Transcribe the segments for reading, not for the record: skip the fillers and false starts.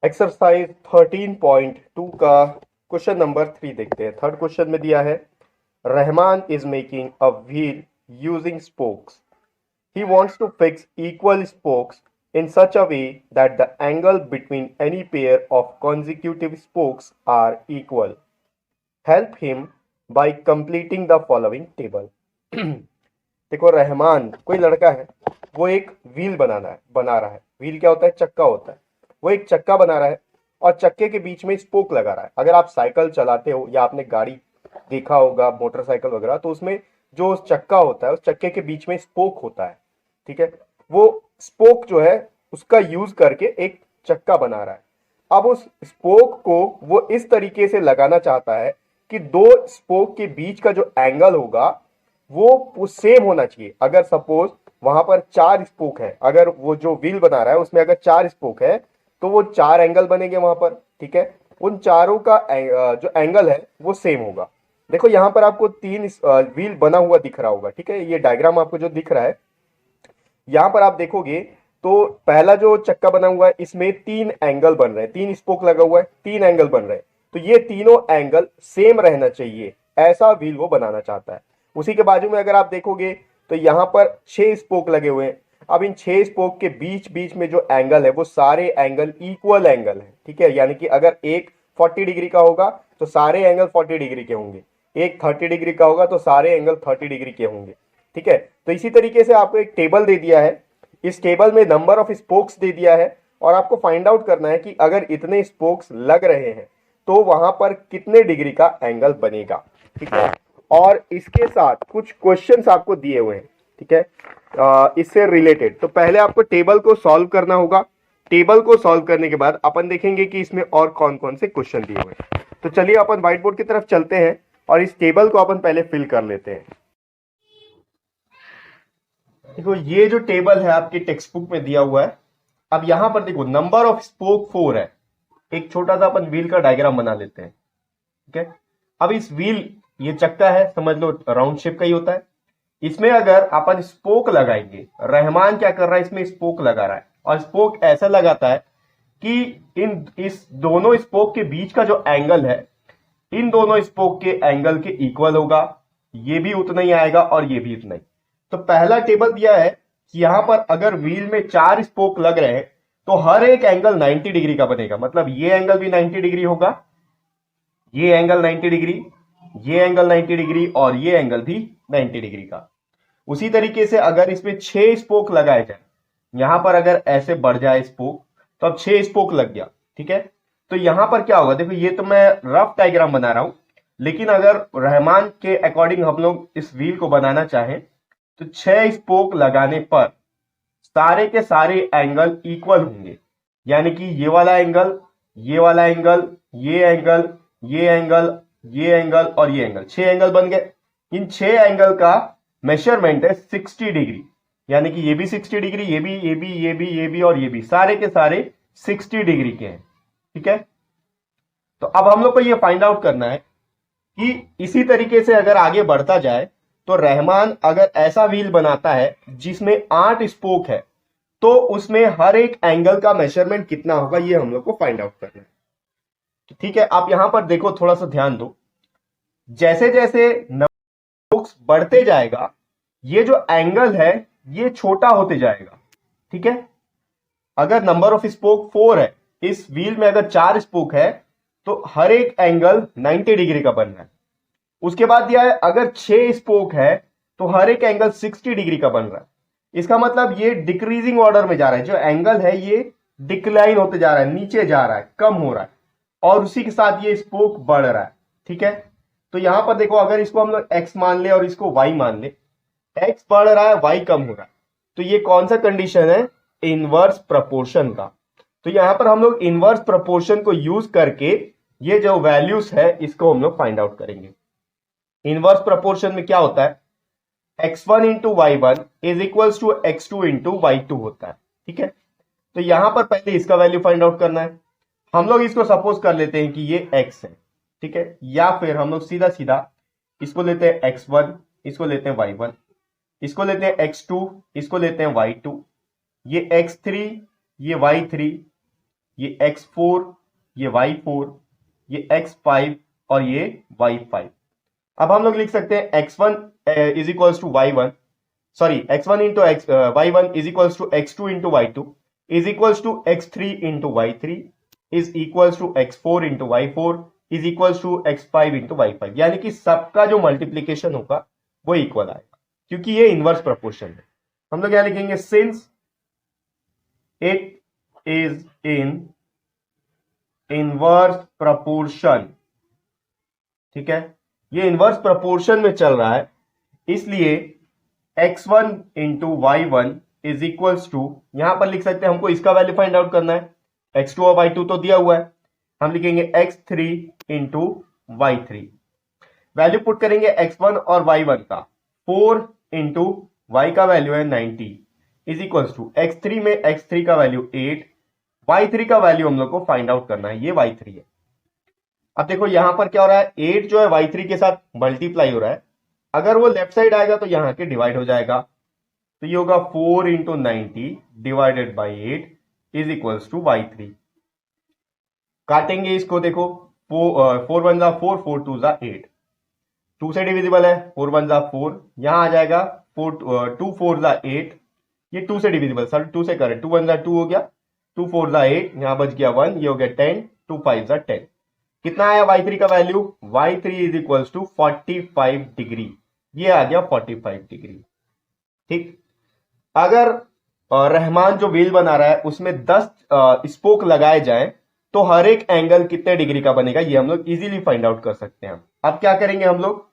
Exercise 13.2 का question number 3 देखते हैं। थर्ड क्वेश्चन में दिया है, Rahman is making a wheel using spokes. He wants to fix equal spokes in such a way that the angle between any pair of consecutive spokes are equal. Help him by completing the following table. देखो, रहमान कोई लड़का है, वो एक wheel बना रहा है। Wheel क्या होता है? चक्का होता है। वो एक चक्का बना रहा है और चक्के के बीच में स्पोक लगा रहा है। अगर आप साइकिल चलाते हो या आपने गाड़ी देखा होगा, मोटरसाइकिल वगैरह, तो उसमें जो उस चक्का होता है, उस चक्के के बीच में स्पोक होता है। ठीक है, वो स्पोक जो है उसका यूज करके एक चक्का बना रहा है। अब उस स्पोक को वो इस तरीके से लगाना चाहता है कि दो स्पोक के बीच का जो एंगल होगा वो सेम होना चाहिए। अगर सपोज वहां पर 4 स्पोक है, अगर वो जो व्हील बना रहा है उसमें अगर 4 स्पोक है, तो वो 4 एंगल बनेंगे वहां पर। ठीक है, उन चारों का जो एंगल है वो सेम होगा। देखो, यहां पर आपको 3 व्हील बना हुआ दिख रहा होगा। ठीक है, ये डायग्राम आपको जो दिख रहा है, यहां पर आप देखोगे तो पहला जो चक्का बना हुआ है इसमें 3 एंगल बन रहे हैं, 3 स्पोक लगा हुआ है, 3 एंगल बन रहे हैं। तो ये तीनों एंगल सेम रहना चाहिए, ऐसा व्हील वो बनाना चाहता है। उसी के बाजू में अगर आप देखोगे तो यहां पर 6 स्पोक लगे हुए हैं। अब इन 6 स्पोक के बीच बीच में जो एंगल है वो सारे एंगल इक्वल एंगल है। ठीक है, यानी कि अगर एक 40 डिग्री का होगा तो सारे एंगल 40 डिग्री के होंगे, एक 30 डिग्री का होगा तो सारे एंगल 30 डिग्री के होंगे। ठीक है, तो इसी तरीके से आपको एक टेबल दे दिया है, इस टेबल में नंबर ऑफ स्पोक्स दे दिया है और आपको फाइंड आउट करना है कि अगर इतने स्पोक्स लग रहे हैं तो वहां पर कितने डिग्री का एंगल बनेगा। ठीक है, और इसके साथ कुछ क्वेश्चंस आपको दिए हुए हैं। ठीक है, इससे रिलेटेड तो पहले आपको टेबल को सॉल्व करना होगा। टेबल को सॉल्व करने के बाद अपन देखेंगे कि इसमें और कौन कौन से क्वेश्चन दिए हुए हैं। तो चलिए अपन व्हाइट बोर्ड की तरफ चलते हैं और इस टेबल को अपन पहले फिल कर लेते हैं। देखो, ये जो टेबल है आपकी टेक्स्ट बुक में दिया हुआ है। अब यहां पर देखो, नंबर ऑफ स्पोक 4 है। एक छोटा सा अपन व्हील का डायग्राम बना लेते हैं। ठीक है, अब इस व्हील, ये चक्का है, समझ लो राउंड शेप का ही होता है। इसमें अगर अपन स्पोक लगाएंगे, रहमान क्या कर रहा है, इसमें स्पोक लगा रहा है और स्पोक ऐसा लगाता है कि इस दोनों स्पोक के बीच का जो एंगल है, इन दोनों स्पोक के एंगल के इक्वल होगा। ये भी उतना ही आएगा और ये भी उतना ही। तो पहला टेबल दिया है कि यहां पर अगर व्हील में 4 स्पोक लग रहे हैं तो हर एक एंगल 90 डिग्री का बनेगा। मतलब ये एंगल भी 90 डिग्री होगा, ये एंगल 90 डिग्री, ये एंगल 90 डिग्री और ये एंगल भी 90 डिग्री का। उसी तरीके से अगर इसमें 6 स्पोक लगाए जाए, यहां पर अगर ऐसे बढ़ जाए स्पोक, तो अब 6 स्पोक लग गया। ठीक है, तो यहां पर क्या होगा, देखो ये तो मैं रफ डायग्राम बना रहा हूं, लेकिन अगर रहमान के अकॉर्डिंग हम लोग इस व्हील को बनाना चाहें तो 6 स्पोक लगाने पर सारे के सारे एंगल इक्वल होंगे। यानी कि ये वाला एंगल, ये वाला एंगल, ये एंगल, ये एंगल, ये एंगल और ये एंगल, 6 एंगल बन गए। इन 6 एंगल का मेजरमेंट है 60 डिग्री। यानी कि ये भी 60 डिग्री, ये भी, ये भी, ये भी, ये भी और ये भी, सारे के सारे 60 डिग्री के हैं। ठीक है, तो अब हम लोग को ये फाइंड आउट करना है कि इसी तरीके से अगर आगे बढ़ता जाए तो रहमान अगर ऐसा व्हील बनाता है जिसमें 8 स्पोक है तो उसमें हर एक एंगल का मेजरमेंट कितना होगा, ये हम लोग को फाइंड आउट करना है। तो ठीक है, आप यहां पर देखो, थोड़ा सा ध्यान दो। जैसे जैसे स्पोक्स बढ़ते जाएगा, ये जो एंगल है ये छोटा होते जाएगा। ठीक है, अगर नंबर ऑफ स्पोक 4 है, इस व्हील में अगर 4 स्पोक है तो हर एक एंगल 90 डिग्री का बन रहा है। उसके बाद दिया है अगर 6 स्पोक है तो हर एक एंगल 60 डिग्री का बन रहा है। इसका मतलब ये डिक्रीजिंग ऑर्डर में जा रहा है, जो एंगल है ये डिक्लाइन होते जा रहा है, नीचे जा रहा है, कम हो रहा है और उसी के साथ ये स्पोक बढ़ रहा है। ठीक है, तो यहां पर देखो, अगर इसको हम लोग x मान ले और इसको y मान ले, x बढ़ रहा है, y कम हो रहा है, तो ये कौन सा कंडीशन है, इनवर्स प्रपोर्शन का। तो यहां पर हम लोग इनवर्स प्रपोर्शन को यूज करके ये जो वैल्यूज है इसको हम लोग फाइंड आउट करेंगे। इनवर्स प्रपोर्शन में क्या होता है, x1 into y1 is equals to x2 into y2 होता है। ठीक है, तो यहां पर पहले इसका वैल्यू फाइंड आउट करना है। हम लोग इसको सपोज कर लेते हैं कि ये x है। ठीक है, या फिर हम लोग सीधा सीधा इसको लेते हैं x1, इसको लेते हैं y1, इसको लेते हैं x2, इसको लेते हैं y2, ये x3, ये y3, ये x4, ये y4, ये x5 और ये y5। अब हम लोग लिख सकते हैं x1 is equals to y1, sorry x1 into y1 is equals to x2 into y2 is equals to x3 into y3 is equals to x4 into y4 is equals to x5 into y5। यानी कि सबका जो multiplication होगा वो equal आएगा, क्योंकि ये inverse proportion है। हम लोग क्या लिखेंगे, since it is in inverse proportion, ठीक है, ये इनवर्स प्रोपोर्शन में चल रहा है, इसलिए x1 into y1 is equals to, यहां पर लिख सकते हैं, हमको इसका वैल्यू फाइंड आउट करना है, x2 और y2 तो दिया हुआ है, हम लिखेंगे x3 into y3, value put करेंगे x1 और y1 का, 4 इंटू y का वैल्यू है 90 इज इक्वल्स टू x3 में x3 का वैल्यू 8, y3 का वैल्यू हम लोग को फाइंड आउट करना है, ये y3 है। अब देखो यहां पर क्या हो रहा है, 8 जो है y3 के साथ मल्टीप्लाई हो रहा है, अगर वो लेफ्ट साइड आएगा तो यहां के डिवाइड हो जाएगा, तो ये होगा 4 into 90 divided by 8 is equals to y3। काटेंगे इसको, देखो 4 1 जा 4, 4 2 जा 8, 2 से डिविजिबल है, 4 1 जा 4, यहां आ जाएगा 2 4 जा 8, ये 2 से डिविजिबल, सर 2 से करें, 2 1 जा 2 हो गया, 2 4 जा 8, यहां बच गया 1, ये हो गया 10, 2 5 जा 10। कितना आया y3 का value, y3 is equals to 45 degree, ये आ गया 45 डिग्री। ठीक, अगर रहमान जो व्हील बना रहा है उसमें 10 स्पोक लगाए जाएं तो हर एक एंगल कितने डिग्री का बनेगा, ये हम लोग इजीली फाइंड आउट कर सकते हैं। अब क्या करेंगे हम लोग,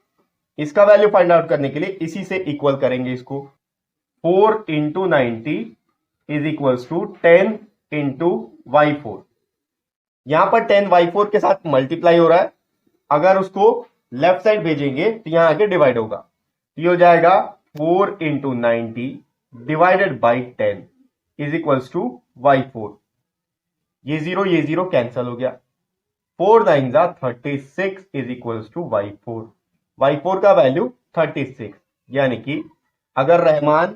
इसका वैल्यू फाइंड आउट करने के लिए इसी से इक्वल करेंगे इसको, 4 into 90 is equals to 10 into y4, यहां पर 10 y4 के साथ मल्टीप्लाई हो रहा है, अगर उसको लेफ्ट साइड भेजेंगे तो यहां आके डिवाइड होगा, ये हो जाएगा 4 into 90 divided by 10 is equals to y4, ये जीरो कैंसल हो गया, 4 9 जा 36 is equals to y4, y4 का वैल्यू 36। यानी कि अगर रहमान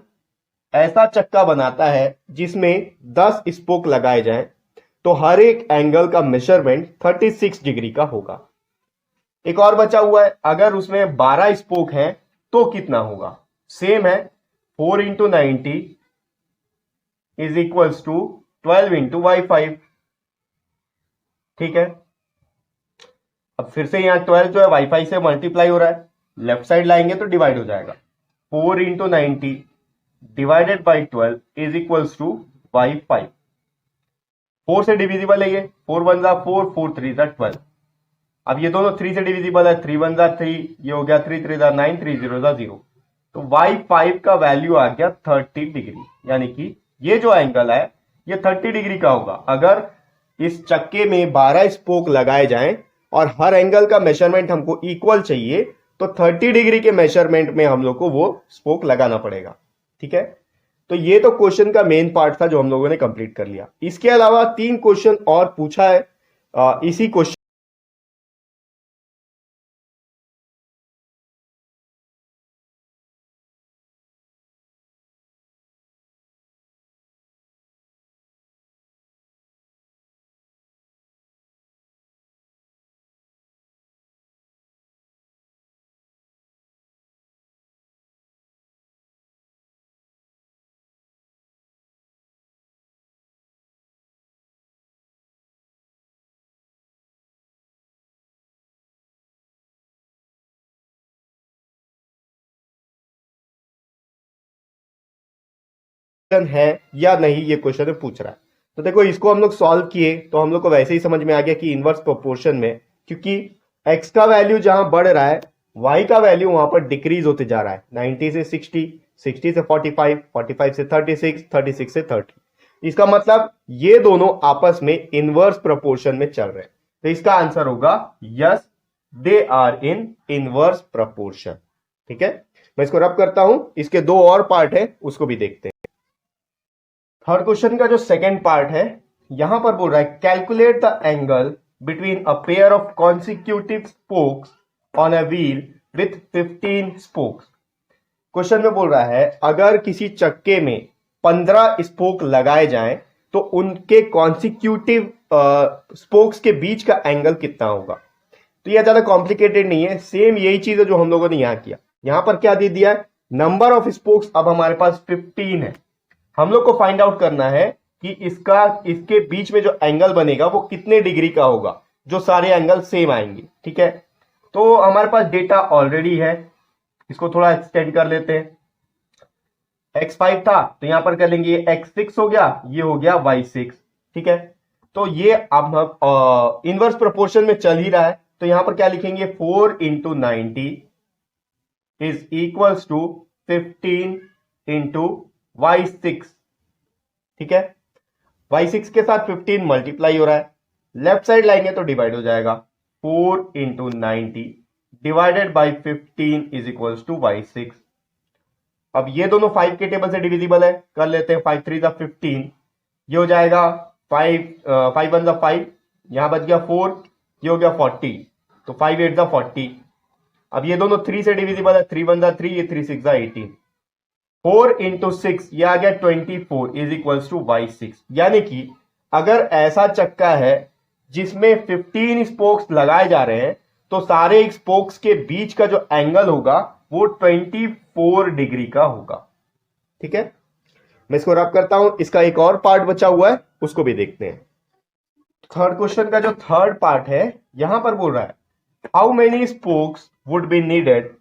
ऐसा चक्का बनाता है जिसमें 10 स्पोक लगाए जाएं तो हर एक एंगल का मेजरमेंट 36 डिग्री का होगा। एक और बचा हुआ है, अगर उसमें 12 स्पोक हैं तो कितना होगा, सेम है, 4 into 90 is equals to 12 into y5। ठीक है, अब फिर से यहां 12 जो है y5 से मल्टीप्लाई हो रहा है, लेफ्ट साइड लाएंगे तो डिवाइड हो जाएगा, 4 into 90 divided by 12 is equals to y5, 4 से डिविजिबल है ये, 4 1 जा 4, 4 3 जा 12, अब ये दोनों 3 से डिविजिबल है, 3 1 जा 3, ये हो गया 3 3 जा 9, 3 0 जा 0, तो y5 का वैल्यू आ गया 30 डिग्री। यानी कि ये जो एंगल है ये 30 डिग्री का होगा, अगर इस चक्के में 12 स्पोक लगाए जाएं और हर एंगल का मेजरमेंट हमको इक्वल चाहिए तो 30 डिग्री के मेजरमेंट में हम लोग को वो स्पोक लगाना पड़ेगा। ठीक है, तो ये तो क्वेश्चन का मेन पार्ट था जो हम लोगों ने कंप्लीट कर लिया। इसके अलावा 3 क्वेश्चन और पूछा है इसी क्वेश्चन है या नहीं, ये क्वेश्चन पूछ रहा है। तो देखो इसको हम लोग सॉल्व किए तो हम लोग को वैसे ही समझ में आ गया कि इनवर्स प्रोपोर्शन में, क्योंकि x का वैल्यू जहां बढ़ रहा है y का वैल्यू वहां पर डिक्रीज होते जा रहा है, 90 से 60, 60 से 45, 45 से 36, 36 से 30, इसका मतलब ये दोनों आपस में इनवर्स प्रोपोर्शन में चल रहे हैं। तो इसका आंसर होगा yes, they are in inverse proportion. ठीक है, मैं इसको रब करता हूं, इसके 2 और पार्ट है उसको भी देखते हैं। थर्ड क्वेश्चन का जो सेकंड पार्ट है, यहां पर बोल रहा है calculate the angle between a pair of consecutive spokes on a wheel with 15 spokes. Question में बोल रहा है अगर किसी चक्के में 15 स्पोक लगाए जाएं तो उनके कॉन्सिक्यूटिव स्पोक्स के बीच का एंगल कितना होगा। तो यह ज्यादा कॉम्प्लिकेटेड नहीं है, सेम यही चीज है जो हम लोगों ने यहां किया। यहां पर क्या दे दिया है, नंबर ऑफ स्पोक्स अब हमारे पास 15 है। हम लोग को फाइंड आउट करना है कि इसके बीच में जो एंगल बनेगा वो कितने डिग्री का होगा, जो सारे एंगल सेम आएंगे। ठीक है, तो हमारे पास डेटा ऑलरेडी है, इसको थोड़ा एक्सटेंड कर लेते हैं। x5 था तो यहां पर कर लेंगे, ये x6 हो गया, ये हो गया y6। ठीक है, तो ये अब हम इनवर्स प्रोपोर्शन में चल ही रहा है, तो यहां पर क्या लिखेंगे, 4 into 90 is equals to 15 into y6। ठीक है, y6 के साथ 15 मल्टीप्लाई हो रहा है, लेफ्ट साइड लाएंगे तो डिवाइड हो जाएगा। 4 into 90 divided by 15 is equals to y6। अब ये दोनों 5 के टेबल से डिविजिबल है, कर लेते हैं। 5 3 15, ये हो जाएगा 5 1 5, यहां बच गया 4, ये हो गया 40, तो 5 8 40। अब ये दोनों 3 से डिविजिबल है, 3 1 3, ये 3 6 18। 4 इंटू 6 ये आ गया 24 इज इक्वल्स टू y6। यानी कि अगर ऐसा चक्का है जिसमें 15 स्पोक्स लगाए जा रहे हैं, तो सारे स्पोक्स के बीच का जो एंगल होगा वो 24 डिग्री का होगा। ठीक है, मैं इसको रब करता हूं, इसका एक और पार्ट बचा हुआ है, उसको भी देखते हैं। थर्ड क्वेश्चन का जो थर्ड पार्ट है, यहां पर बोल रहा है how many spokes would be needed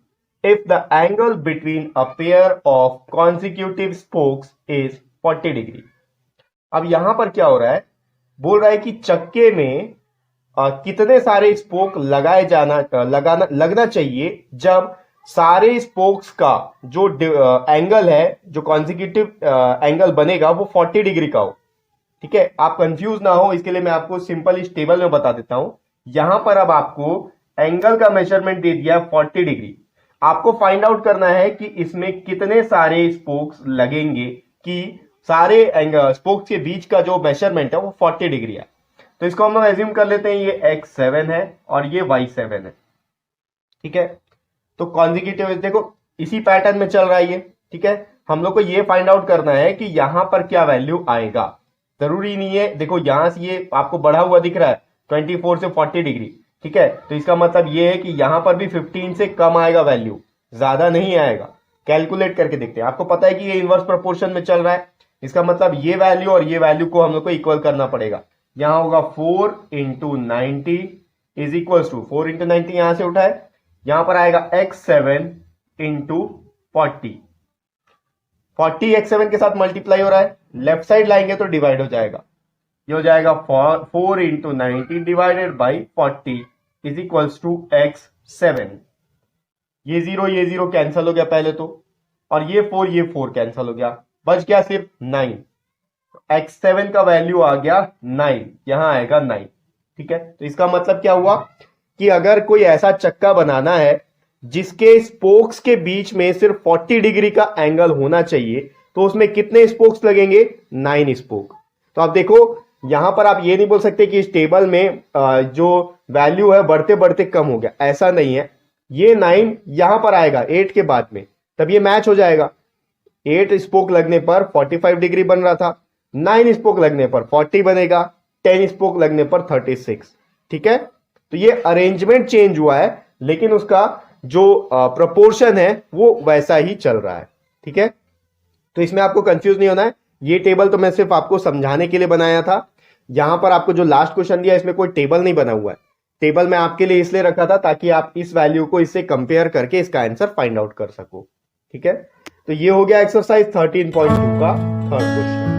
if the angle between a pair of consecutive spokes is 40 degree. अब यहां पर क्या हो रहा है, बोल रहा है कि चक्के में कितने सारे स्पोक लगना चाहिए जब सारे स्पोक्स का जो एंगल है, जो कॉन्जिक्यूटिव एंगल बनेगा वो 40 डिग्री का हो। ठीक है, आप कंफ्यूज ना हो, इसके लिए मैं आपको सिंपल इस टेबल में बता देता हूं। यहां पर अब आपको एंगल का मेजरमेंट दे दिया 40 डिग्री। आपको फाइंड आउट करना है कि इसमें कितने सारे स्पोक्स लगेंगे कि सारे स्पोक्स के बीच का जो मेजरमेंट है वो 40 डिग्री है। तो इसको हम लोग एज्यूम कर लेते हैं, ये x7 है और ये y7 है। ठीक है, तो कॉन्जिक्यूटिव देखो इसी पैटर्न में चल रहा है ये। ठीक है, हम लोग को ये फाइंड आउट करना है कि यहां पर क्या वैल्यू आएगा। जरूरी नहीं है, देखो यहां से ये आपको बढ़ा हुआ दिख रहा है 24 से 40 डिग्री। ठीक है, तो इसका मतलब ये है कि यहां पर भी 15 से कम आएगा वैल्यू, ज्यादा नहीं आएगा। कैलकुलेट करके देखते हैं, आपको पता है कि ये इनवर्स प्रोपोर्शन में चल रहा है, इसका मतलब ये वैल्यू और ये वैल्यू को हम लोग को इक्वल करना पड़ेगा। यहां होगा 4 into 90 is equal to 4 into 90 यहां से उठाए, यहां पर आएगा x7 इंटू 40 x7 के साथ मल्टीप्लाई हो रहा है, लेफ्ट साइड लाएंगे तो डिवाइड हो जाएगा। ये हो जाएगा 4 into 90 divided by 40 is equals to x7। ये 0 कैंसल हो गया पहले तो, और ये 4 कैंसल हो गया, बच गया सिर्फ 9। x7 का वैल्यू आ गया 9, यहां आएगा 9। ठीक है, तो इसका मतलब क्या हुआ कि अगर कोई ऐसा चक्का बनाना है जिसके स्पोक्स के बीच में सिर्फ 40 डिग्री का एंगल होना चाहिए, तो उसमें कितने स्पोक्स लगेंगे, 9 स्पोक। तो आप देखो यहां पर आप ये नहीं बोल सकते कि इस टेबल में जो वैल्यू है बढ़ते बढ़ते कम हो गया, ऐसा नहीं है। ये 9 यहां पर आएगा 8 के बाद में, तब ये मैच हो जाएगा। 8 स्पोक लगने पर 45 डिग्री बन रहा था, 9 स्पोक लगने पर 40 बनेगा, 10 स्पोक लगने पर 36। ठीक है, तो ये अरेंजमेंट चेंज हुआ है, लेकिन उसका जो प्रोपोर्शन है वो वैसा ही चल रहा है। ठीक है, तो इसमें आपको कंफ्यूज नहीं होना है। ये टेबल तो मैं सिर्फ आपको समझाने के लिए बनाया था। यहां पर आपको जो लास्ट क्वेश्चन दिया इसमें कोई टेबल नहीं बना हुआ है। टेबल मैं आपके लिए इसलिए रखा था ताकि आप इस वैल्यू को इससे कंपेयर करके इसका आंसर फाइंड आउट कर सको। ठीक है, तो ये हो गया एक्सरसाइज 13.2 का थर्ड क्वेश्चन।